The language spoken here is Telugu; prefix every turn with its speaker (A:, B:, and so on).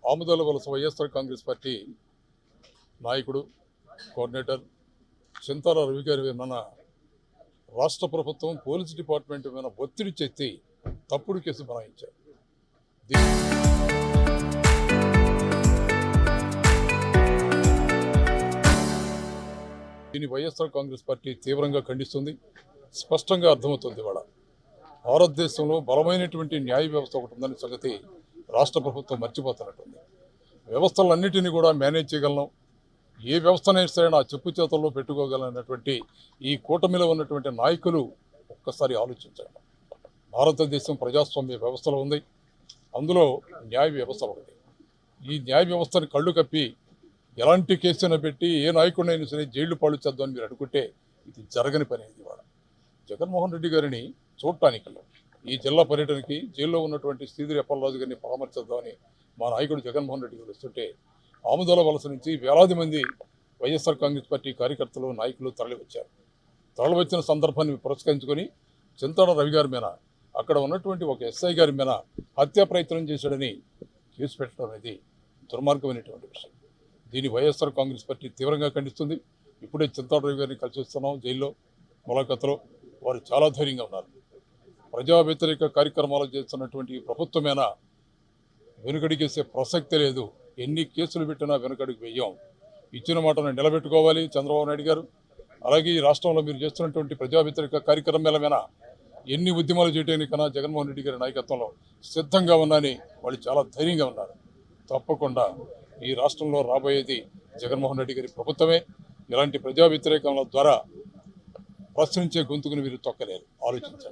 A: ఆముదాల వలస వైఎస్ఆర్ కాంగ్రెస్ పార్టీ నాయకుడు కోఆర్డినేటర్ చింతాల రవి గారి మన రాష్ట్ర ప్రభుత్వం పోలీస్ డిపార్ట్మెంట్ మీద ఒత్తిడి చేసి తప్పుడు కేసు బనాయించారు. దీన్ని వైఎస్ఆర్ కాంగ్రెస్ పార్టీ తీవ్రంగా ఖండిస్తుంది. స్పష్టంగా అర్థమవుతుంది. ఇవాళ భారతదేశంలో బలమైనటువంటి న్యాయ వ్యవస్థ ఒకటి ఉందనే సంగతి రాష్ట్ర ప్రభుత్వం మర్చిపోతున్నట్టుంది. వ్యవస్థలన్నింటినీ కూడా మేనేజ్ చేయగలను, ఏ వ్యవస్థనైనా సరే నా చెప్పు చేతుల్లో పెట్టుకోగలనటువంటి ఈ కూటమిలో ఉన్నటువంటి నాయకులు ఒక్కసారి ఆలోచించండి. భారతదేశం ప్రజాస్వామ్య వ్యవస్థలో ఉంది, అందులో న్యాయ వ్యవస్థ ఒకటి. ఈ న్యాయ వ్యవస్థను కళ్ళు కప్పి ఎలాంటి కేసును పెట్టి ఏ నాయకుడినైనా సరే జైళ్లు పాలు చేద్దామని మీరు అనుకుంటే ఇది జరగని పని. ఇవాళ జగన్మోహన్ రెడ్డి గారిని చూడటానికి ఈ జిల్లా పర్యటనకి జైల్లో ఉన్నటువంటి శ్రీధరి అప్పలరాజు గారిని పరామర్శిద్దామని మా నాయకుడు జగన్మోహన్ రెడ్డి గారు వస్తుంటే ఆముదాల వలస నుంచి వేలాది మంది వైఎస్ఆర్ కాంగ్రెస్ పార్టీ కార్యకర్తలు నాయకులు తరలివచ్చారు. తరలివచ్చిన సందర్భాన్ని పురస్కరించుకొని చింతాడ రవి గారి మీద అక్కడ ఉన్నటువంటి ఒక ఎస్ఐ గారి మీద హత్యా ప్రయత్నం చేశాడని కేసు పెట్టడం అనేది దుర్మార్గమైనటువంటి విషయం. దీన్ని వైఎస్ఆర్ కాంగ్రెస్ పార్టీ తీవ్రంగా ఖండిస్తుంది. ఇప్పుడే చింతాడ రవి గారిని కలిసి వస్తున్నాం జైల్లో ములాఖతులో. వారు చాలా ధైర్యంగా ఉన్నారు. ప్రజా వ్యతిరేక కార్యక్రమాలు చేస్తున్నటువంటి ప్రభుత్వమైన వెనుకడికేసే ప్రసక్తి లేదు. ఎన్ని కేసులు పెట్టినా వెనుకడికి వెయ్యం. ఇచ్చిన మాటను నిలబెట్టుకోవాలి చంద్రబాబు నాయుడు గారు. అలాగే ఈ రాష్ట్రంలో మీరు చేస్తున్నటువంటి ప్రజా వ్యతిరేక కార్యక్రమాల మీద ఎన్ని ఉద్యమాలు చేయడానికన్నా జగన్మోహన్ రెడ్డి గారి నాయకత్వంలో సిద్ధంగా ఉన్నారని వాళ్ళు చాలా ధైర్యంగా ఉన్నారు. తప్పకుండా ఈ రాష్ట్రంలో రాబోయేది జగన్మోహన్ రెడ్డి గారి ప్రభుత్వమే. ఇలాంటి ప్రజా వ్యతిరేకల ద్వారా ప్రశ్నించే గొంతుకుని మీరు తొక్కలేరు. ఆలోచించండి.